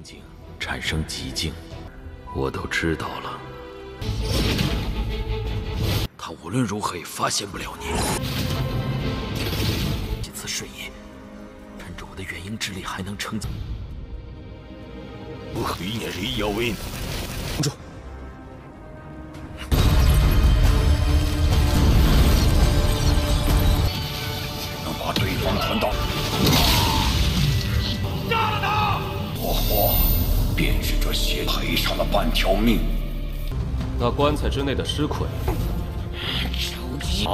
境产生极境，我都知道了。他无论如何也发现不了你。几次瞬移，趁着我的元婴之力还能撑起。黑夜里要为住！能把对方传到。杀了他！多火，便是这血赔上了半条命。那棺材之内的尸块，仇敌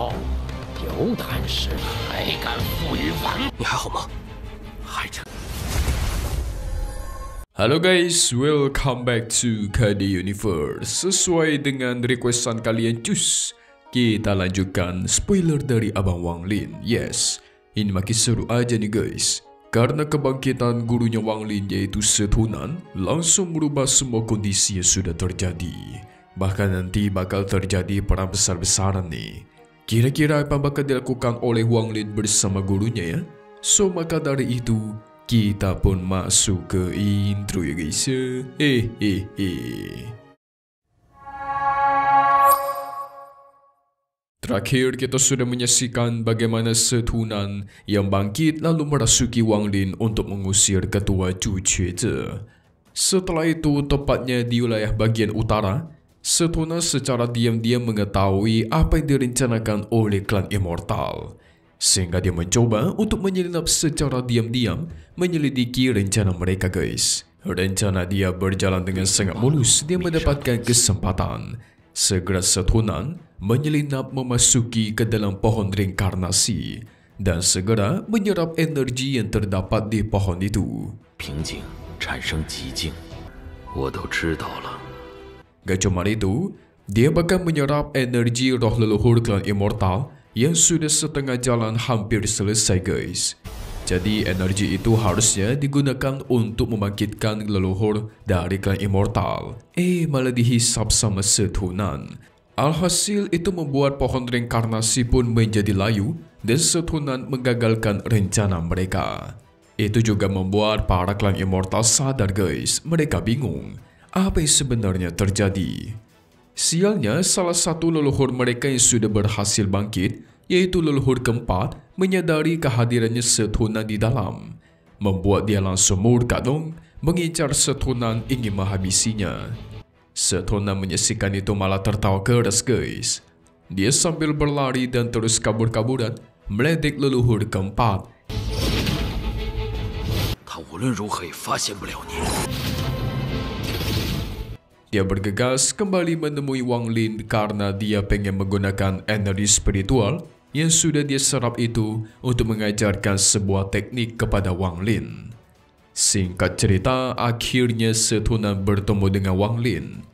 有胆识，还敢负于王？你还好吗？还成。Halo guys, welcome back to KD Universe. Sesuai dengan requestan kalian cus, kita lanjutkan spoiler dari Abang Wang Lin. Yes, ini makin seru aja nih guys. Karena kebangkitan gurunya Wang Lin yaitu Setunan langsung merubah semua kondisi yang sudah terjadi. Bahkan nanti bakal terjadi perang besar-besaran nih. Kira-kira apa bakal dilakukan oleh Wang Lin bersama gurunya ya? So maka dari itu, kita pun masuk ke intro ya guys ya. Terakhir kita sudah menyaksikan bagaimana Setunan yang bangkit lalu merasuki Wang Lin untuk mengusir ketua Zhu Quanzhe. Setelah itu tepatnya di wilayah bagian utara, Setunan secara diam-diam mengetahui apa yang direncanakan oleh klan Immortal. Sehingga dia mencoba untuk menyelinap secara diam-diam menyelidiki rencana mereka guys. Rencana dia berjalan dengan sangat mulus. Dia mendapatkan kesempatan. Segera Setunan menyelinap memasuki ke dalam pohon reinkarnasi dan segera menyerap energi yang terdapat di pohon itu. 平静产生极境，我都知道了。 Gak cuma itu, dia bahkan menyerap energi roh leluhur klan Immortal yang sudah setengah jalan hampir selesai guys. Jadi energi itu harusnya digunakan untuk membangkitkan leluhur dari klan Immortal. Malah dihisap sama Setunan. Alhasil itu membuat pohon reinkarnasi pun menjadi layu dan Setunan menggagalkan rencana mereka. Itu juga membuat para klan Immortal sadar guys. Mereka bingung. Apa yang sebenarnya terjadi? Sialnya, salah satu leluhur mereka yang sudah berhasil bangkit, yaitu leluhur keempat, menyadari kehadirannya Setunan di dalam. Membuat dia langsung murka dong, mengincar Setunan ingin menghabisinya. Setunan menyaksikan itu malah tertawa keras guys. Dia sambil berlari dan terus kabur-kaburan, meledek leluhur keempat. 他无论如何也发现不了你。 Dia bergegas kembali menemui Wang Lin karena dia pengen menggunakan energi spiritual yang sudah dia serap itu untuk mengajarkan sebuah teknik kepada Wang Lin. Singkat cerita, akhirnya Setunan bertemu dengan Wang Lin.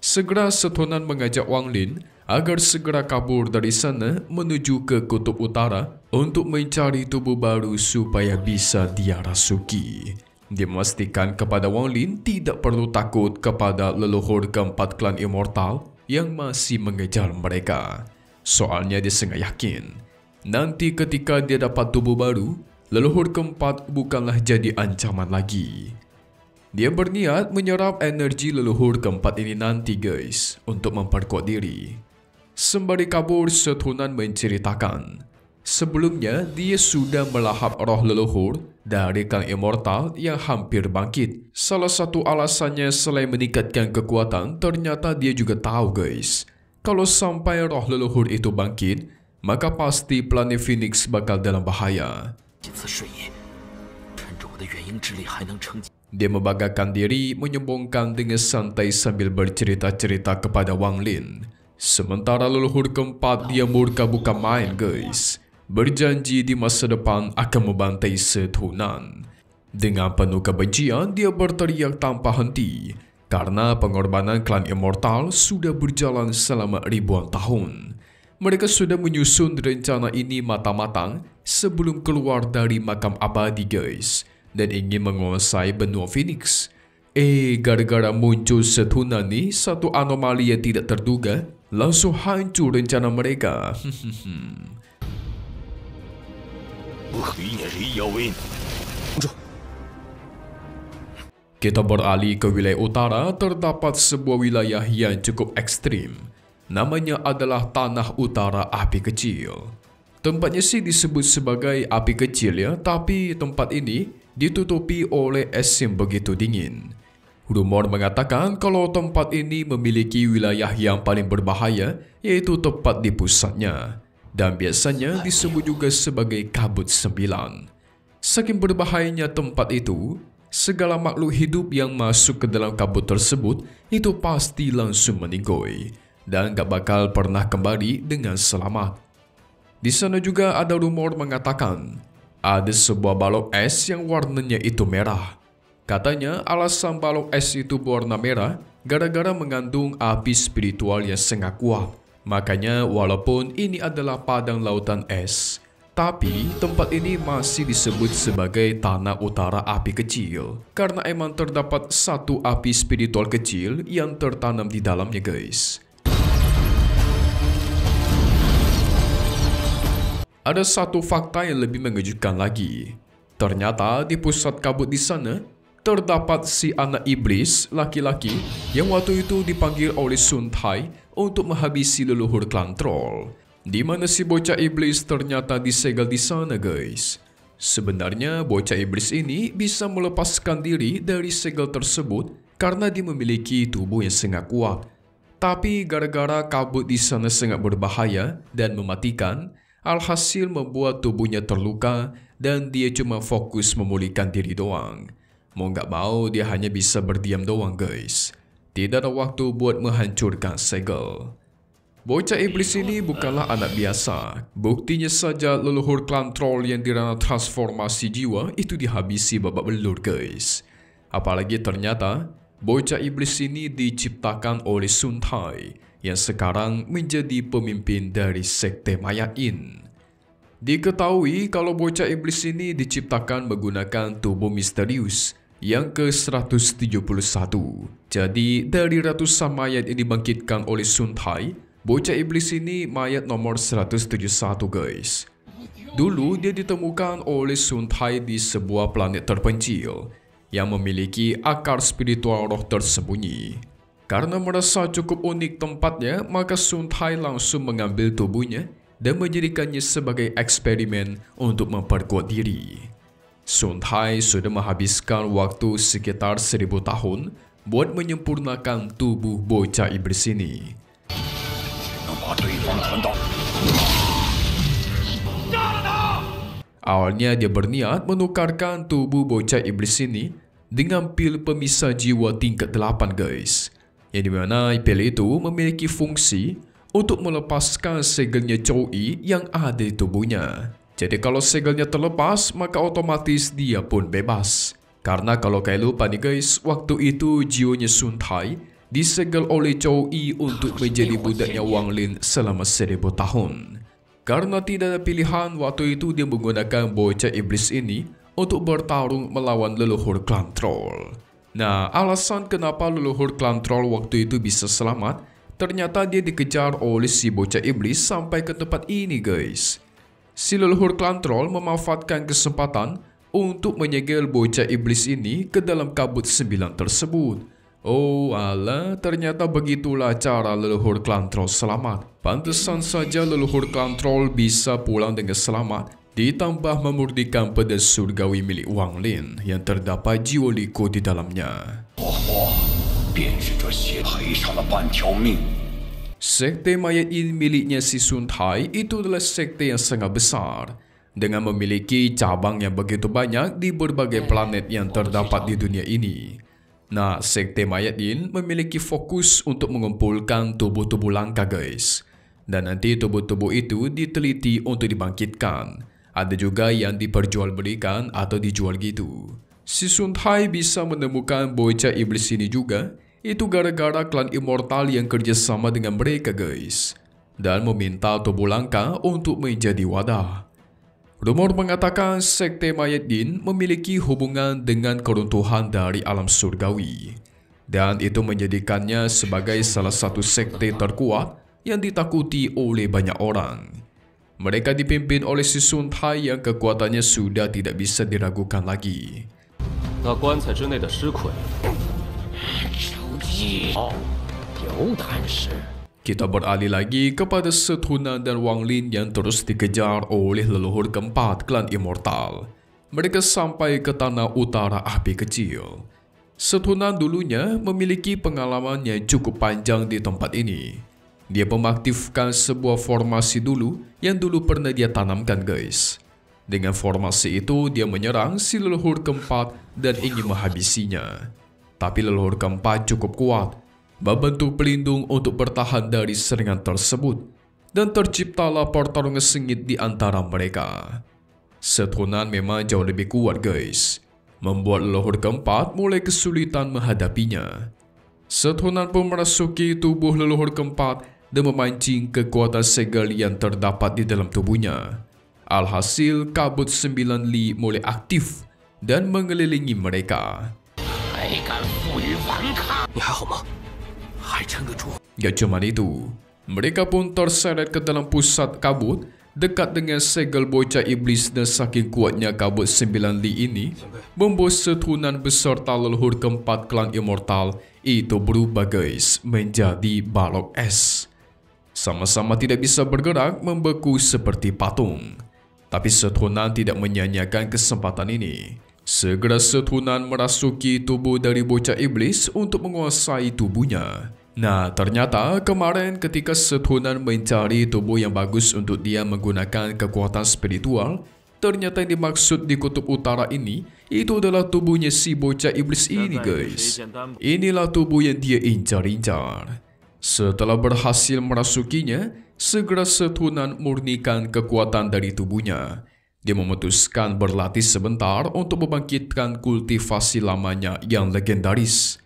Segera Setunan mengajak Wang Lin agar segera kabur dari sana menuju ke kutub utara untuk mencari tubuh baru supaya bisa dia rasuki. Dia memastikan kepada Wang Lin tidak perlu takut kepada leluhur keempat klan Immortal yang masih mengejar mereka. Soalnya dia sangat yakin, nanti ketika dia dapat tubuh baru, leluhur keempat bukanlah jadi ancaman lagi. Dia berniat menyerap energi leluhur keempat ini nanti guys, untuk memperkuat diri. Sembari kabur, Setunan menceritakan, sebelumnya dia sudah melahap roh leluhur dari klan Immortal yang hampir bangkit. Salah satu alasannya selain meningkatkan kekuatan, ternyata dia juga tahu guys, kalau sampai roh leluhur itu bangkit, maka pasti planet Phoenix bakal dalam bahaya. 几次瞬移，趁着我的元婴之力还能撑起。 Dia membanggakan diri, menyombongkan dengan santai sambil bercerita-cerita kepada Wang Lin. Sementara leluhur keempat dia murka bukan main guys. Berjanji di masa depan akan membantai Setunan. Dengan penuh kebencian, dia berteriak tanpa henti karena pengorbanan klan Immortal sudah berjalan selama ribuan tahun. Mereka sudah menyusun rencana ini matang-matang sebelum keluar dari makam abadi guys dan ingin menguasai benua Phoenix. Gara-gara muncul Setunan nih, satu anomali yang tidak terduga, langsung hancur rencana mereka. 黑夜里要为住！ Kita beralih ke wilayah utara, terdapat sebuah wilayah yang cukup ekstrim. Namanya adalah Tanah Utara Api Kecil. Tempatnya sih disebut sebagai api kecil ya, tapi tempat ini ditutupi oleh es yang begitu dingin. Rumor mengatakan kalau tempat ini memiliki wilayah yang paling berbahaya, yaitu tepat di pusatnya. Dan biasanya disebut juga sebagai Kabut 9. Saking berbahayanya tempat itu, segala makhluk hidup yang masuk ke dalam kabut tersebut itu pasti langsung meninggoy dan gak bakal pernah kembali dengan selamat. Di sana juga ada rumor mengatakan ada sebuah balok es yang warnanya itu merah. Katanya alasan balok es itu berwarna merah gara-gara mengandung api spiritual yang sangat kuat. Makanya walaupun ini adalah padang lautan es, tapi tempat ini masih disebut sebagai Tanah Utara Api Kecil karena emang terdapat satu api spiritual kecil yang tertanam di dalamnya, guys. Ada satu fakta yang lebih mengejutkan lagi. Ternyata di pusat kabut di sana terdapat si anak iblis laki-laki yang waktu itu dipanggil oleh Sun Tai untuk menghabisi leluhur klan troll. Di mana si bocah iblis ternyata disegel di sana, guys. Sebenarnya bocah iblis ini bisa melepaskan diri dari segel tersebut karena dia memiliki tubuh yang sangat kuat. Tapi gara-gara kabut di sana sangat berbahaya dan mematikan, alhasil membuat tubuhnya terluka dan dia cuma fokus memulihkan diri doang. Mau gak mau dia hanya bisa berdiam doang, guys. Tidak ada waktu buat menghancurkan segel. Bocah iblis ini bukanlah anak biasa. Buktinya saja leluhur klan troll yang dirana transformasi jiwa itu dihabisi babak belur, guys. Apalagi ternyata bocah iblis ini diciptakan oleh Sun Tai yang sekarang menjadi pemimpin dari sekte Mayain. Diketahui kalau bocah iblis ini diciptakan menggunakan tubuh misterius yang ke-171. Jadi dari ratusan mayat yang dibangkitkan oleh Sun Tai, bocah iblis ini mayat nomor 171, guys. Dulu dia ditemukan oleh Sun Tai di sebuah planet terpencil yang memiliki akar spiritual roh tersembunyi. Karena merasa cukup unik tempatnya, maka Sun Tai langsung mengambil tubuhnya dan menjadikannya sebagai eksperimen untuk memperkuat diri. Sun Tai sudah menghabiskan waktu sekitar 1000 tahun buat menyempurnakan tubuh bocah iblis ini. Awalnya dia berniat menukarkan tubuh bocah iblis ini dengan pil pemisah jiwa tingkat 8, guys. Yang dimana pil itu memiliki fungsi untuk melepaskan segelnya Chou-I yang ada di tubuhnya. Jadi kalau segelnya terlepas, maka otomatis dia pun bebas. Karena kalau kalian lupa nih, guys, waktu itu jiwanya Sun Tai disegel oleh Chou-I untuk menjadi budaknya Wang Lin selama 1000 tahun. Karena tidak ada pilihan, waktu itu dia menggunakan bocah iblis ini untuk bertarung melawan leluhur klan troll. Nah, alasan kenapa leluhur klan troll waktu itu bisa selamat, ternyata dia dikejar oleh si bocah iblis sampai ke tempat ini, guys. Si leluhur klan troll memanfaatkan kesempatan untuk menyegel bocah iblis ini ke dalam kabut 9 tersebut. Oh alah, ternyata begitulah cara leluhur klan troll selamat. Pantesan saja leluhur klan troll bisa pulang dengan selamat, ditambah memurnikan pedang surgawi milik Wang Lin yang terdapat jiwa liku di dalamnya. Sekte Mayain miliknya si Sun Tai itu adalah sekte yang sangat besar dengan memiliki cabang yang begitu banyak di berbagai planet yang terdapat di dunia ini. Nah, sekte Mayain memiliki fokus untuk mengumpulkan tubuh-tubuh langka, guys. Dan nanti tubuh-tubuh itu diteliti untuk dibangkitkan. Ada juga yang diperjualbelikan atau dijual gitu. Si Sun Tai bisa menemukan bocah iblis ini juga itu gara-gara klan immortal yang kerjasama dengan mereka, guys, dan meminta tubuh langka untuk menjadi wadah. Rumor mengatakan sekte Mayain memiliki hubungan dengan keruntuhan dari alam surgawi, dan itu menjadikannya sebagai salah satu sekte terkuat yang ditakuti oleh banyak orang. Mereka dipimpin oleh si Sun Tai yang kekuatannya sudah tidak bisa diragukan lagi. 那棺材之内的尸块，手机有胆识。 Kita beralih lagi kepada Sethunan dan Wang Lin yang terus dikejar oleh leluhur keempat klan Immortal. Mereka sampai ke tanah utara api kecil. Sethunan dulunya memiliki pengalaman yang cukup panjang di tempat ini. Dia mengaktifkan sebuah formasi dulu yang dulu pernah dia tanamkan, guys. Dengan formasi itu, dia menyerang si leluhur keempat dan ingin menghabisinya. Tapi leluhur keempat cukup kuat, membentuk pelindung untuk bertahan dari serangan tersebut, dan terciptalah pertarungan sengit di antara mereka. Sethunan memang jauh lebih kuat, guys, membuat leluhur keempat mulai kesulitan menghadapinya. Sethunan pun merasuki tubuh leluhur keempat dan memancing kekuatan segel yang terdapat di dalam tubuhnya. Alhasil, kabut 9 Li mulai aktif dan mengelilingi mereka. Gak cuma itu, mereka pun terseret ke dalam pusat kabut dekat dengan segel bocah iblis, dan saking kuatnya kabut 9 Li ini membuat Sethunan beserta leluhur keempat klan Immortal itu berubah, guys, menjadi balok es. Sama-sama tidak bisa bergerak, membeku seperti patung. Tapi Sethunan tidak menyia-nyiakan kesempatan ini. Segera Sethunan merasuki tubuh dari bocah iblis untuk menguasai tubuhnya. Nah, ternyata kemarin ketika Sethunan mencari tubuh yang bagus untuk dia menggunakan kekuatan spiritual, ternyata yang dimaksud di kutub utara ini itu adalah tubuhnya si bocah iblis ini, guys. Inilah tubuh yang dia incar-incar. Setelah berhasil merasukinya, segera Sethunan murnikan kekuatan dari tubuhnya. Dia memutuskan berlatih sebentar untuk membangkitkan kultivasi lamanya yang legendaris.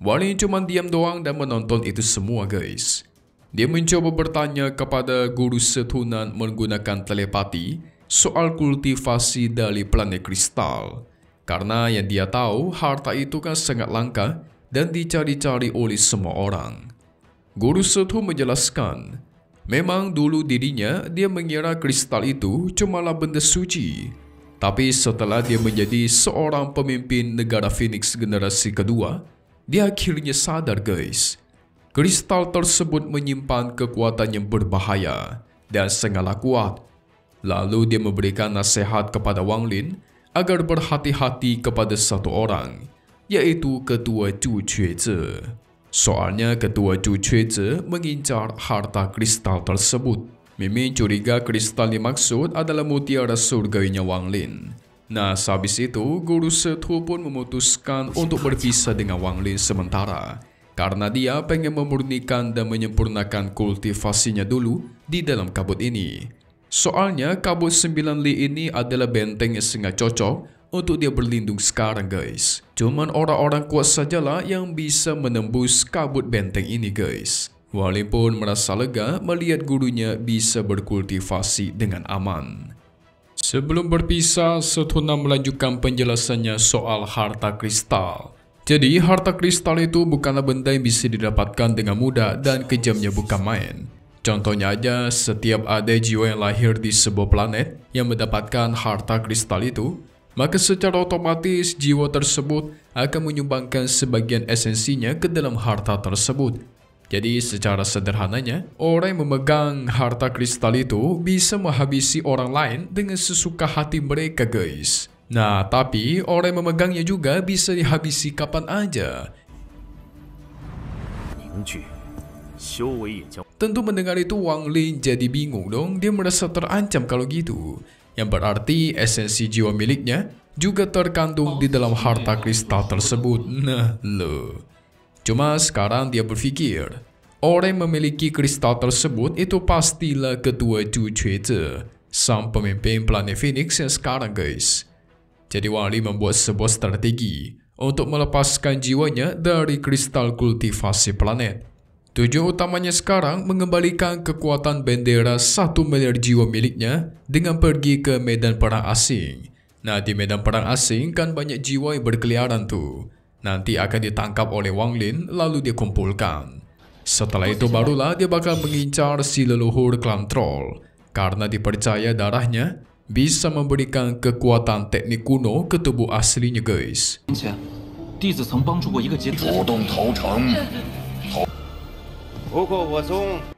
Wang Lin cuma diam doang dan menonton itu semua, guys. Dia mencoba bertanya kepada guru Sethunan menggunakan telepati soal kultivasi dari planet kristal. Karena yang dia tahu, harta itu kan sangat langka dan dicari-cari oleh semua orang. Guru Sethu menjelaskan, memang dulu dirinya dia mengira kristal itu cumalah benda suci. Tapi setelah dia menjadi seorang pemimpin negara Phoenix generasi kedua, dia akhirnya sadar, guys. Kristal tersebut menyimpan kekuatan yang berbahaya dan sangatlah kuat. Lalu dia memberikan nasihat kepada Wang Lin agar berhati-hati kepada satu orang, yaitu Ketua Zhu Quezhi. Soalnya Ketua Zhu Quezhi mengincar harta kristal tersebut. Mimin curiga kristal dimaksud adalah mutiara surganya Wang Lin. Nah, sehabis itu Guru Sethu pun memutuskan untuk berpisah dengan Wang Lin sementara, karena dia pengen memurnikan dan menyempurnakan kultivasinya dulu di dalam kabut ini. Soalnya kabut 9 Li ini adalah benteng yang sangat cocok untuk dia berlindung sekarang, guys. Cuman orang-orang kuat sajalah yang bisa menembus kabut benteng ini, guys. Wang Lin pun merasa lega melihat gurunya bisa berkultivasi dengan aman. Sebelum berpisah, Sethunan melanjutkan penjelasannya soal harta kristal. Jadi, harta kristal itu bukanlah benda yang bisa didapatkan dengan mudah dan kejamnya bukan main. Contohnya aja, setiap ada jiwa yang lahir di sebuah planet yang mendapatkan harta kristal itu, maka secara otomatis jiwa tersebut akan menyumbangkan sebagian esensinya ke dalam harta tersebut. Jadi secara sederhananya, orang yang memegang harta kristal itu bisa menghabisi orang lain dengan sesuka hati mereka, guys. Nah, tapi orang yang memegangnya juga bisa dihabisi kapan aja. Tentu mendengar itu Wang Lin jadi bingung dong, dia merasa terancam kalau gitu. Yang berarti esensi jiwa miliknya juga terkandung di dalam harta kristal tersebut. Nah, loh. Cuma sekarang dia berpikir, orang yang memiliki kristal tersebut itu pastilah Ketua Zhu Quezhi, sang pemimpin planet Phoenix yang sekarang, guys. Jadi Wang Lin membuat sebuah strategi untuk melepaskan jiwanya dari kristal kultivasi planet. Tujuan utamanya sekarang mengembalikan kekuatan bendera 1 miliar jiwa miliknya dengan pergi ke medan perang asing. Nah, di medan perang asing kan banyak jiwa yang berkeliaran tuh. Nanti akan ditangkap oleh Wang Lin lalu dia kumpulkan. Setelah itu barulah dia bakal mengincar si leluhur klan troll. karena dipercaya darahnya bisa memberikan kekuatan teknik kuno ke tubuh aslinya, guys. 前，弟子曾帮助过一个劫持。主动投诚。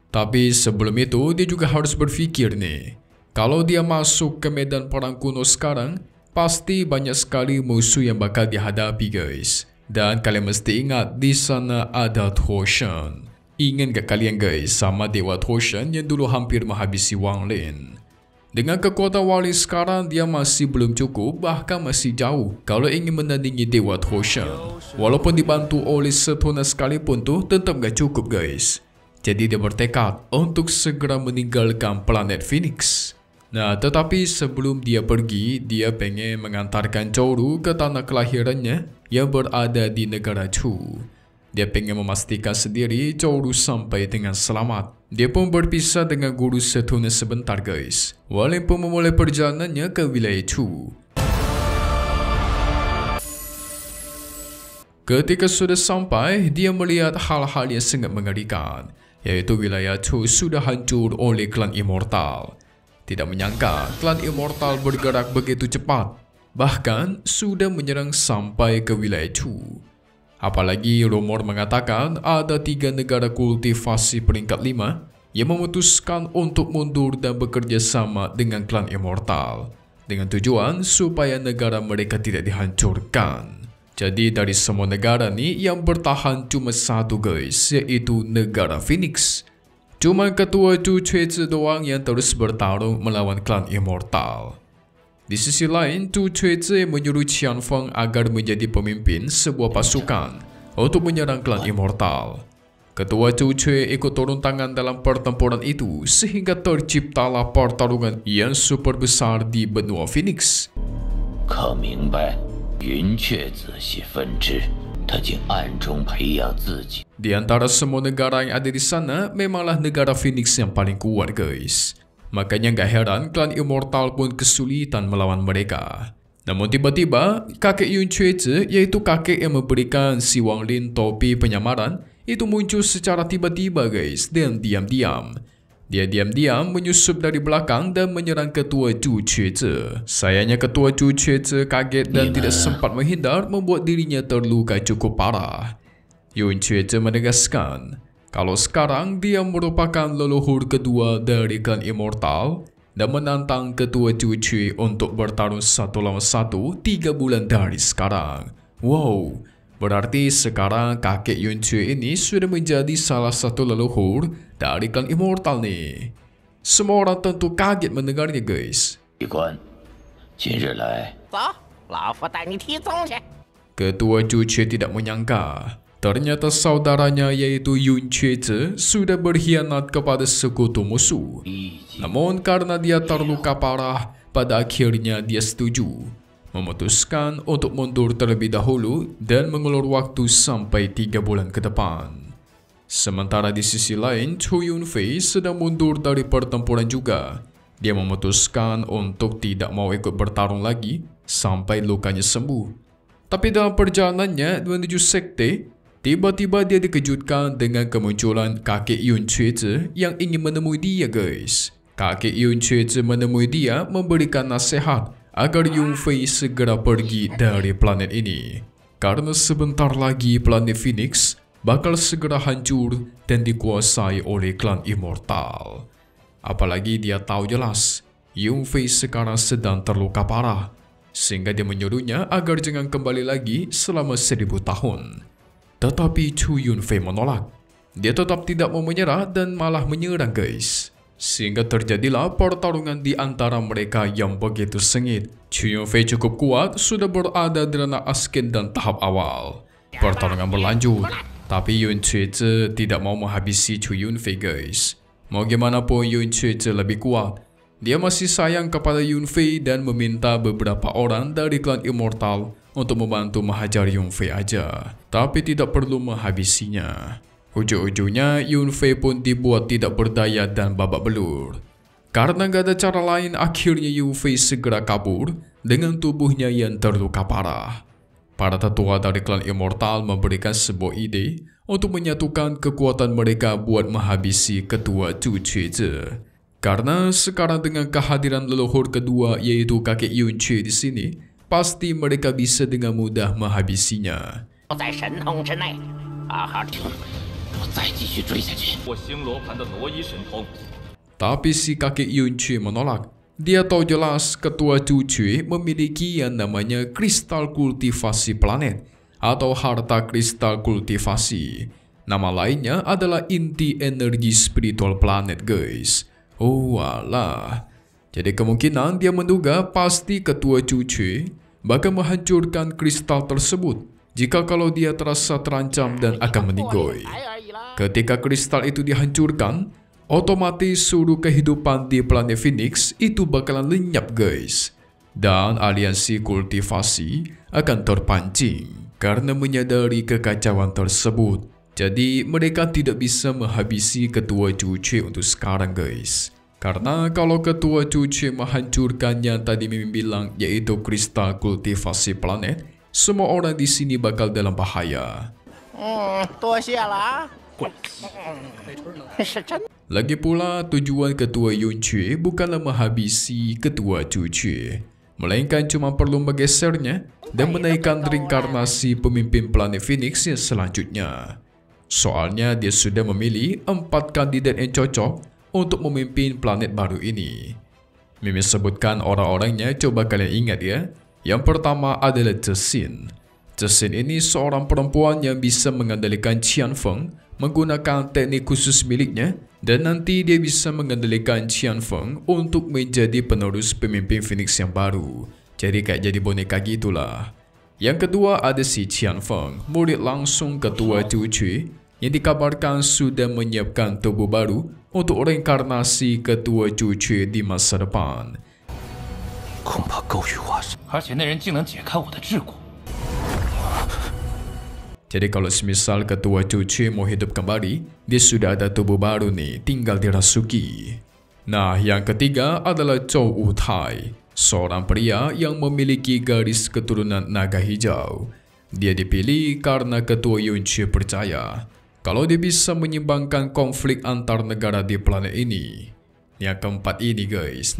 Tapi sebelum itu, dia juga harus berpikir nih, kalau dia masuk ke medan perang kuno sekarang, pasti banyak sekali musuh yang bakal dihadapi, guys. Dan kalian mesti ingat, di sana ada Toshan. Ingat gak kalian, guys, sama Dewa Toshan yang dulu hampir menghabisi Wang Lin? Dengan kekuatan Wang Lin sekarang, dia masih belum cukup, bahkan masih jauh kalau ingin menandingi Dewa Toshan. Walaupun dibantu oleh Setona sekalipun tuh, tetap gak cukup, guys. Jadi dia bertekad untuk segera meninggalkan planet Phoenix. Nah, tetapi sebelum dia pergi, dia pengen mengantarkan Chouru ke tanah kelahirannya yang berada di negara Chu. Dia pengen memastikan sendiri Chouru sampai dengan selamat. Dia pun berpisah dengan guru Setona sebentar, guys. Wang pun memulai perjalanannya ke wilayah Chu. Ketika sudah sampai, dia melihat hal-hal yang sangat mengerikan, yaitu wilayah Chu sudah hancur oleh klan Immortal. Tidak menyangka klan Immortal bergerak begitu cepat, bahkan sudah menyerang sampai ke wilayah Chu. Apalagi rumor mengatakan ada 3 negara kultivasi peringkat 5 yang memutuskan untuk mundur dan bekerja sama dengan klan Immortal, dengan tujuan supaya negara mereka tidak dihancurkan. Jadi dari semua negara nih yang bertahan cuma satu, guys, yaitu negara Phoenix. Cuma ketua Chu Chuezi doang yang terus bertarung melawan klan Immortal. Di sisi lain, Chu Chuezi menyuruh Qianfeng agar menjadi pemimpin sebuah pasukan untuk menyerang klan Immortal. Ketua Chu Chuezi ikut turun tangan dalam pertempuran itu sehingga terciptalah pertarungan yang super besar di benua Phoenix. 可明白云雀子系分支，他竟暗中培养自己。 Di antara semua negara yang ada di sana, memanglah negara Phoenix yang paling kuat, guys. Makanya gak heran klan Immortal pun kesulitan melawan mereka. Namun tiba-tiba, kakek Yun Chuezi, yaitu kakek yang memberikan si Wang Lin topi penyamaran, itu muncul secara tiba-tiba, guys, dan diam-diam. Dia diam-diam menyusup dari belakang dan menyerang ketua Chu Chuezi. Sayangnya ketua Chu Chuezi kaget dan tidak sempat menghindar, membuat dirinya terluka cukup parah. Yun Chuezi menegaskan kalau sekarang dia merupakan leluhur kedua dari klan Immortal dan menantang ketua Chu Chuezi untuk bertarung 1 lawan 1 3 bulan dari sekarang. Wow, berarti sekarang kakek Yun Chuezi ini sudah menjadi salah satu leluhur dari klan Immortal nih. Semua orang tentu kaget mendengarnya, guys. 机关，今日来， 走，老夫带你提宗去。 Ketua Chu Chuezi tidak menyangka ternyata saudaranya yaitu Yun Chuezi sudah berkhianat kepada sekutu musuh. Namun karena dia terluka parah, pada akhirnya dia setuju, memutuskan untuk mundur terlebih dahulu dan mengulur waktu sampai 3 bulan ke depan. Sementara di sisi lain, Chu Yunfei sedang mundur dari pertempuran juga. Dia memutuskan untuk tidak mau ikut bertarung lagi sampai lukanya sembuh. Tapi dalam perjalanannya menuju sekte, tiba-tiba dia dikejutkan dengan kemunculan kakek Yun Chuezi yang ingin menemui dia, guys. Kakek Yun Chuezi menemui dia memberikan nasihat agar Yunfei segera pergi dari planet ini. Karena sebentar lagi planet Phoenix bakal segera hancur dan dikuasai oleh klan Immortal. Apalagi dia tahu jelas Yunfei sekarang sedang terluka parah, sehingga dia menyuruhnya agar jangan kembali lagi selama 1000 tahun. Tetapi Chu Yunfei menolak. Dia tetap tidak mau menyerah dan malah menyerang, guys. Sehingga terjadilah pertarungan di antara mereka yang begitu sengit. Chu Yunfei cukup kuat, sudah berada di ranah asken dan tahap awal. Pertarungan berlanjut, tapi Yun Chuezi tidak mau menghabisi Chu Yunfei, guys. Mau gimana pun Yun Chuezi lebih kuat. Dia masih sayang kepada Yunfei dan meminta beberapa orang dari klan Immortal untuk membantu menghajar Yunfei aja, tapi tidak perlu menghabisinya. Ujung-ujungnya Yunfei pun dibuat tidak berdaya dan babak belur. Karena gak ada cara lain, akhirnya Yunfei segera kabur dengan tubuhnya yang terluka parah. Para tetua dari klan Immortal memberikan sebuah ide untuk menyatukan kekuatan mereka buat menghabisi ketua Chu Chuezi. Karena sekarang dengan kehadiran leluhur kedua yaitu kakek Yunche di sini, pasti mereka bisa dengan mudah menghabisinya. 在神通之内，好好听。 我再继续追下去。我星罗盘的挪移神通。 Tapi si kakek Yunche menolak. Dia tahu jelas ketua Cuce memiliki yang namanya kristal kultivasi planet atau harta kristal kultivasi. Nama lainnya adalah inti energi spiritual planet, guys. Oh alah. Jadi kemungkinan dia menduga pasti ketua Cuce bakal menghancurkan kristal tersebut jika kalau dia terasa terancam dan akan meninggoy. Ketika kristal itu dihancurkan, otomatis seluruh kehidupan di planet Phoenix itu bakalan lenyap, guys. Dan aliansi kultivasi akan terpancing karena menyadari kekacauan tersebut. Jadi mereka tidak bisa menghabisi ketua Cuce untuk sekarang, guys. Karena kalau ketua Cuce menghancurkan yang tadi Mimin bilang yaitu kristal kultivasi planet, semua orang di sini bakal dalam bahaya. 多谢了啊。是真。 Lagi pula, tujuan ketua Yunche bukanlah menghabisi ketua Cuce, melainkan cuma perlu menggesernya dan menaikkan reinkarnasi pemimpin planet Phoenix yang selanjutnya. Soalnya dia sudah memilih 4 kandidat yang cocok untuk memimpin planet baru ini. Mimin sebutkan orang-orangnya, coba kalian ingat ya. Yang pertama adalah Cixin. Cixin ini seorang perempuan yang bisa mengendalikan Qianfeng menggunakan teknik khusus miliknya, dan nanti dia bisa mengendalikan Qianfeng untuk menjadi penerus pemimpin Phoenix yang baru. Jadi kayak jadi boneka gitulah. Yang kedua ada si Qianfeng, murid langsung ketua Cuce, yang dikabarkan sudah menyiapkan tubuh baru untuk reinkarnasi ketua Cuce di masa depan. 恐怕高于化神。而且那人竟能解开我的桎梏。 Jadi kalau semisal ketua Cuce mau hidup kembali, dia sudah ada tubuh baru nih, tinggal dirasuki. Nah, yang ketiga adalah Zhou Wutai, seorang pria yang memiliki garis keturunan naga hijau. Dia dipilih karena ketua Yunche percaya kalau dia bisa menyimbangkan konflik antar negara di planet ini. Yang keempat ini, guys.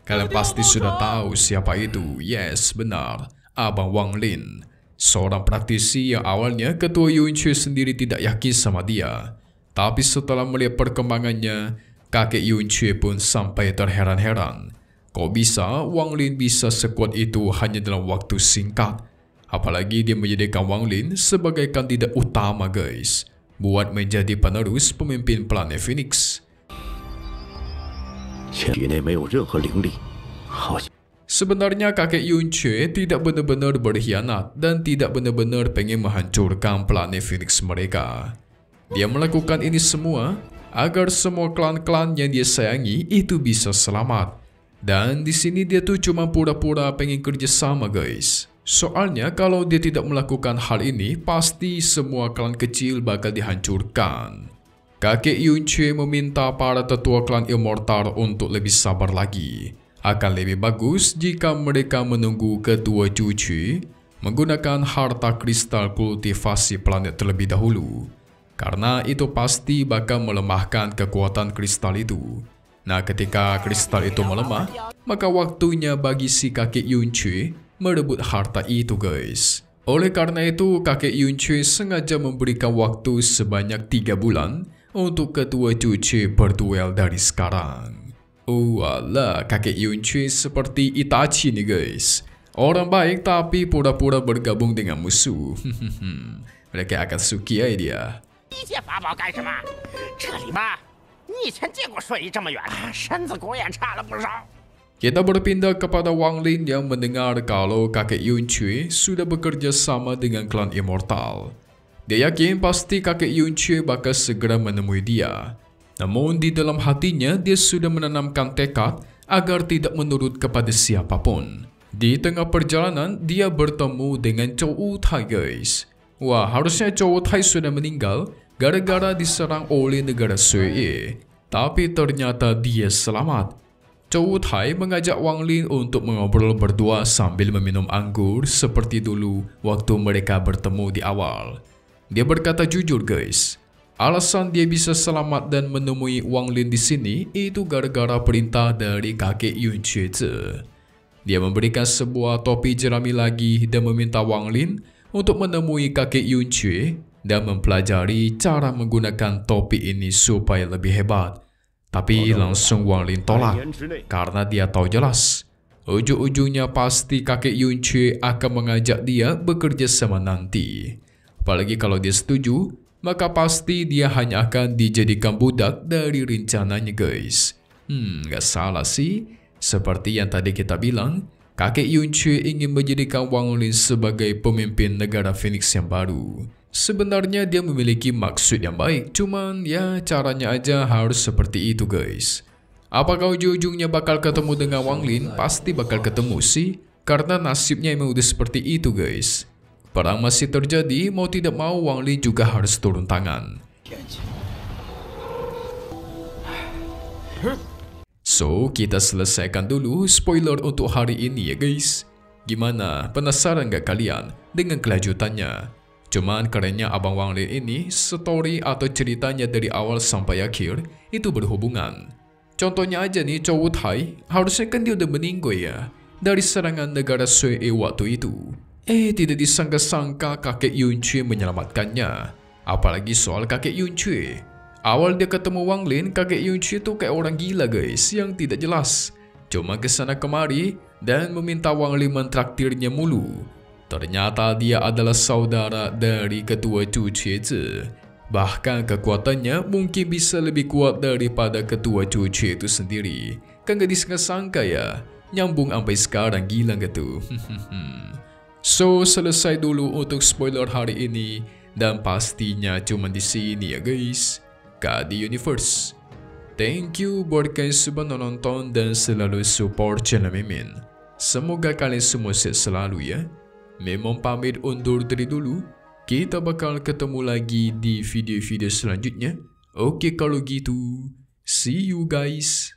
Kalian pasti sudah tahu siapa itu. Yes, benar. Abang Wang Lin. Seorang praktisi yang awalnya ketua Yunche sendiri tidak yakin sama dia. Tapi setelah melihat perkembangannya, kakek Yunche pun sampai terheran-heran. Kok bisa Wang Lin bisa sekuat itu hanya dalam waktu singkat? Apalagi dia menjadikan Wang Lin sebagai kandidat utama, guys, buat menjadi penerus pemimpin planet Phoenix. 体内没有任何灵力，好像 Sebenarnya kakek Yunche tidak benar-benar berkhianat dan tidak benar-benar pengen menghancurkan planet Phoenix mereka. Dia melakukan ini semua agar semua klan-klan yang dia sayangi itu bisa selamat. Dan di sini dia tuh cuma pura-pura pengen kerjasama, guys. Soalnya kalau dia tidak melakukan hal ini, pasti semua klan kecil bakal dihancurkan. Kakek Yunche meminta para tetua klan Immortal untuk lebih sabar lagi. Akan lebih bagus jika mereka menunggu ketua Cuce menggunakan harta kristal kultivasi planet terlebih dahulu. Karena itu pasti bakal melemahkan kekuatan kristal itu. Nah, ketika kristal itu melemah, maka waktunya bagi si kakek Yunche merebut harta itu, guys. Oleh karena itu, kakek Yunche sengaja memberikan waktu sebanyak 3 bulan untuk ketua Cuce berduel dari sekarang. Oh alah, kakek Yunche seperti Itachi nih, guys. Orang baik tapi pura-pura bergabung dengan musuh. Mereka akan suki aja dia. 一些法宝干什么？这里嘛，你以前见过瞬移这么远，身子骨也差了不少。 Kita berpindah kepada Wang Lin yang mendengar kalau kakek Yunche sudah bekerja sama dengan klan Immortal. Dia yakin pasti kakek Yunche bakal segera menemui dia. Namun di dalam hatinya dia sudah menanamkan tekad agar tidak menurut kepada siapapun. Di tengah perjalanan dia bertemu dengan Zhou Wutai, guys. Wah, harusnya Zhou Wutai sudah meninggal gara-gara diserang oleh negara Sui. Tapi ternyata dia selamat. Zhou Wutai mengajak Wang Lin untuk mengobrol berdua sambil meminum anggur seperti dulu waktu mereka bertemu di awal. Dia berkata jujur, guys. Alasan dia bisa selamat dan menemui Wang Lin di sini itu gara-gara perintah dari kakek Yun Chue. Dia memberikan sebuah topi jerami lagi dan meminta Wang Lin untuk menemui kakek Yun Chue dan mempelajari cara menggunakan topi ini supaya lebih hebat. Tapi langsung Wang Lin tolak karena dia tahu jelas ujung-ujungnya pasti kakek Yun Chue akan mengajak dia bekerja sama nanti. Apalagi kalau dia setuju, maka pasti dia hanya akan dijadikan budak dari rencananya guys. Gak salah sih. Seperti yang tadi kita bilang, kakek Yun Chue ingin menjadikan Wang Lin sebagai pemimpin negara Phoenix yang baru. Sebenarnya dia memiliki maksud yang baik, cuman ya caranya aja harus seperti itu guys. Apakah ujung-ujungnya bakal ketemu dengan Wang Lin? Pasti bakal ketemu sih, karena nasibnya emang udah seperti itu guys. Perang masih terjadi, mau tidak mau Wang Lin juga harus turun tangan. So, kita selesaikan dulu spoiler untuk hari ini ya guys. Gimana? Penasaran gak kalian dengan kelanjutannya? Cuman kerennya Abang Wang Lin ini, story atau ceritanya dari awal sampai akhir itu berhubungan. Contohnya aja nih, Chow Woo Tai, harusnya kan dia udah meninggal ya dari serangan negara Sui waktu itu. Tidak disangka-sangka kakek Yun Chue menyelamatkannya. Apalagi soal kakek Yun Chue. Awal dia ketemu Wang Lin, kakek Yun Chue tuh kayak orang gila guys, yang tidak jelas. Cuma kesana kemari dan meminta Wang Lin mentraktirnya mulu. Ternyata dia adalah saudara dari ketua Chu Chue. Bahkan kekuatannya mungkin bisa lebih kuat daripada ketua Chu Chue itu sendiri. Kan gak disangka-sangka ya. Nyambung sampai sekarang, gila gak tuh? So, selesai dulu untuk spoiler hari ini. Dan pastinya cuma di sini ya guys. KD Universe. Thank you buat kalian semua nonton dan selalu support channel Mimin. Semoga kalian semua sehat selalu ya. Memang pamit undur diri dulu. Kita bakal ketemu lagi di video-video selanjutnya. Oke kalau gitu. See you guys.